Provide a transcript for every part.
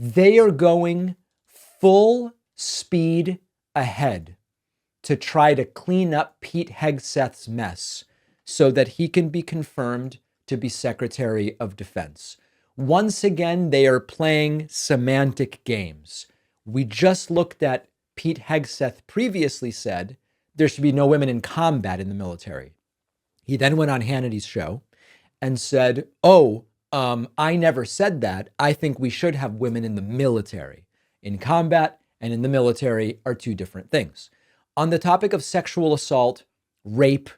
They are going full speed ahead to try to clean up Pete Hegseth's mess so that he can be confirmed to be Secretary of Defense. Once again, they are playing semantic games. We just looked at Pete Hegseth previously said there should be no women in combat in the military. He then went on Hannity's show and said, I never said that. I think we should have women in the military. In combat and in the military are two different things. On the topic of sexual assault, rape,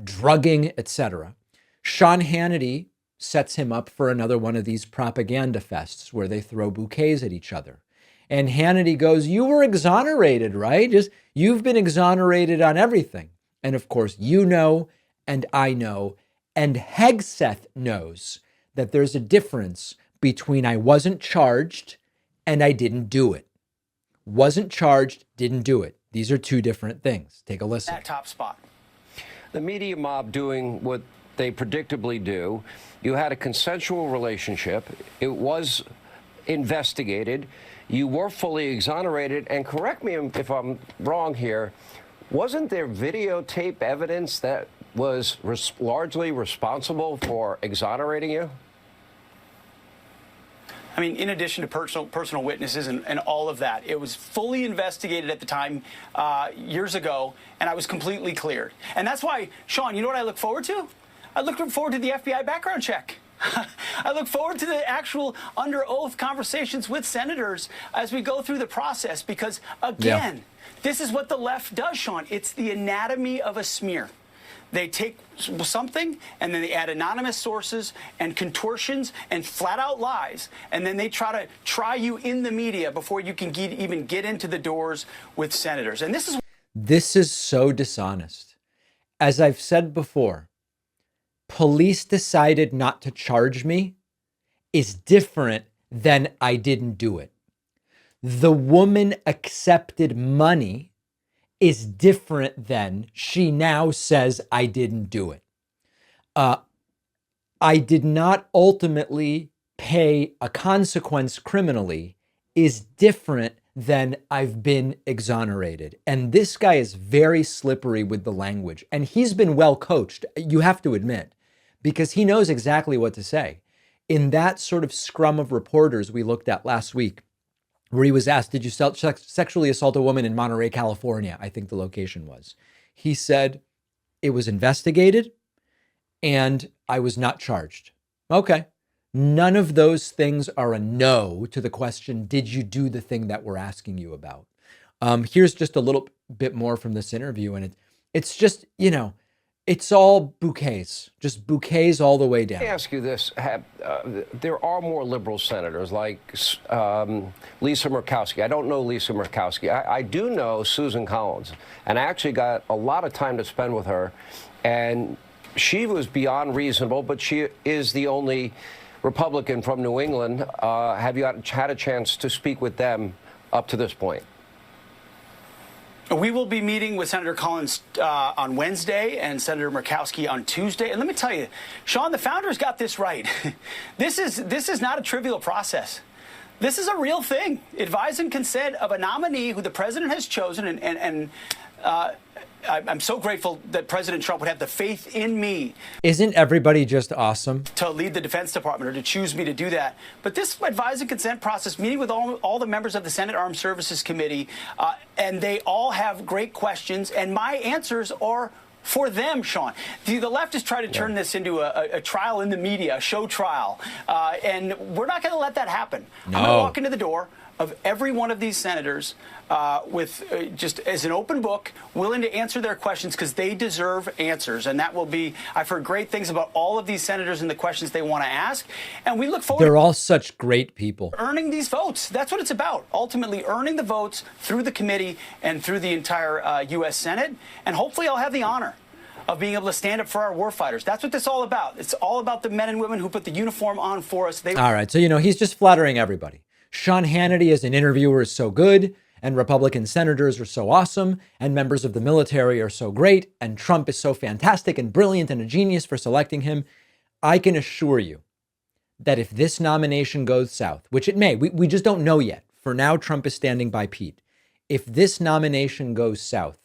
drugging, etc., Sean Hannity sets him up for another one of these propaganda fests where they throw bouquets at each other. And Hannity goes, you were exonerated, right? You've been exonerated on everything. And of course, you know, and I know, and Hegseth knows that there's a difference between I wasn't charged and I didn't do it. Wasn't charged, didn't do it. These are two different things. Take a listen. That top spot. The media mob doing what they predictably do. You had a consensual relationship. It was investigated. You were fully exonerated. And correct me if I'm wrong here, wasn't there videotape evidence that was largely responsible for exonerating you? I mean, in addition to personal witnesses and all of that, it was fully investigated at the time years ago, and I was completely cleared. And that's why, Sean, you know what I look forward to? I look forward to the FBI background check. I look forward to the actual under oath conversations with senators as we go through the process, because, again, this is what the left does, Sean. It's the anatomy of a smear. They take something and then they add anonymous sources and contortions and flat out lies. And then they try to try you in the media before you can even get into the doors with senators. And this is so dishonest. As I've said before, police decided not to charge me is different than I didn't do it. The woman accepted money is different than she now says I didn't do it. I did not ultimately pay a consequence criminally is different than I've been exonerated. And this guy is very slippery with the language. And he's been well coached, you have to admit, because he knows exactly what to say. In that sort of scrum of reporters we looked at last week, where he was asked, did you sexually assault a woman in Monterey, California? I think the location was. He said, it was investigated and I was not charged. Okay. None of those things are a no to the question, did you do the thing that we're asking you about? Here's just a little bit more from this interview. And it's just, it's all bouquets, just bouquets all the way down. Let me ask you this. There are more liberal senators like Lisa Murkowski. I don't know Lisa Murkowski. I do know Susan Collins, and I actually got a lot of time to spend with her, and she was beyond reasonable, but she is the only Republican from New England. Have you had a chance to speak with them up to this point? We will be meeting with Senator Collins on Wednesday and Senator Murkowski on Tuesday. And let me tell you, Sean, the founders got this right. This is not a trivial process. This is a real thing. Advise and consent of a nominee who the president has chosen. And I'm so grateful that President Trump would have the faith in me. Isn't everybody just awesome? To lead the Defense Department or to choose me to do that. But this advise and consent process, meeting with all the members of the Senate Armed Services Committee, and they all have great questions, and my answers are for them, Sean. The left is trying to turn this into a trial in the media, a show trial, and we're not going to let that happen. No. I'm going to walk into the door of every one of these senators with just as an open book, willing to answer their questions because they deserve answers. And that will be, I've heard great things about all of these senators and the questions they want to ask. And we look forward They're all such great people. Earning these votes. That's what it's about. Ultimately earning the votes through the committee and through the entire U.S. Senate. And hopefully I'll have the honor of being able to stand up for our warfighters. That's what this is all about. It's all about the men and women who put the uniform on for us. All right. So, he's just flattering everybody. Sean Hannity as an interviewer is so good, and Republican senators are so awesome, and members of the military are so great, and Trump is so fantastic and brilliant and a genius for selecting him. I can assure you that if this nomination goes south, which it may, we just don't know yet. For now, Trump is standing by Pete. If this nomination goes south,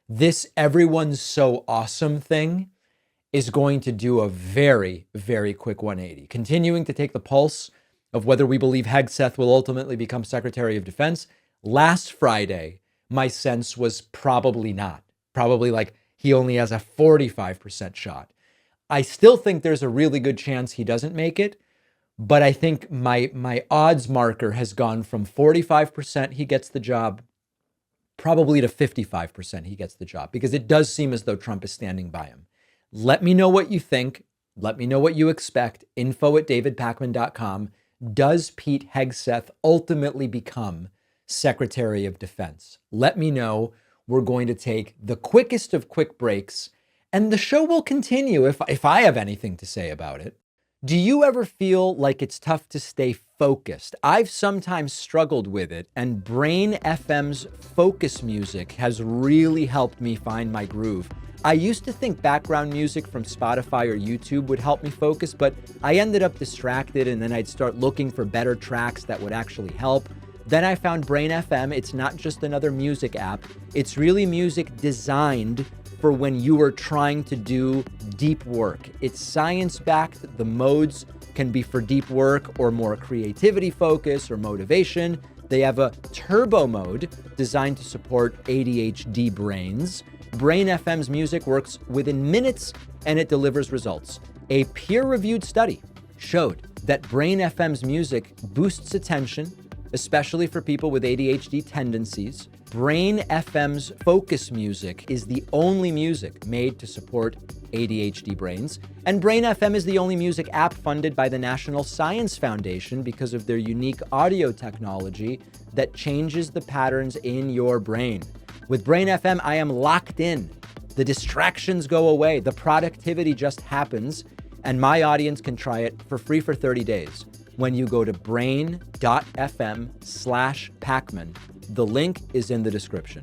this everyone's so awesome thing is going to do a very, very quick 180, continuing to take the pulse of whether we believe Hegseth will ultimately become Secretary of Defense. Last Friday, my sense was probably not. Probably like he only has a 45% shot. I still think there's a really good chance he doesn't make it, but I think my odds marker has gone from 45% he gets the job probably to 55% he gets the job, because it does seem as though Trump is standing by him. Let me know what you think. Let me know what you expect. info@davidpakman.com. Does Pete Hegseth ultimately become Secretary of Defense? Let me know. We're going to take the quickest of quick breaks, and the show will continue if I have anything to say about it. Do you ever feel like it's tough to stay focused? I've sometimes struggled with it, and Brain FM's focus music has really helped me find my groove. I used to think background music from Spotify or YouTube would help me focus, but I ended up distracted, and then I'd start looking for better tracks that would actually help. Then I found Brain FM. It's not just another music app. It's really music designed for when you are trying to do deep work. It's science-backed. The modes can be for deep work or more creativity focus or motivation. They have a turbo mode designed to support ADHD brains. Brain FM's music works within minutes and it delivers results. A peer-reviewed study showed that Brain FM's music boosts attention, especially for people with ADHD tendencies. Brain FM's focus music is the only music made to support ADHD brains. And Brain FM is the only music app funded by the National Science Foundation because of their unique audio technology that changes the patterns in your brain. With Brain FM, I am locked in. The distractions go away. The productivity just happens. And my audience can try it for free for 30 days. When you go to brain.fm/Pakman, the link is in the description.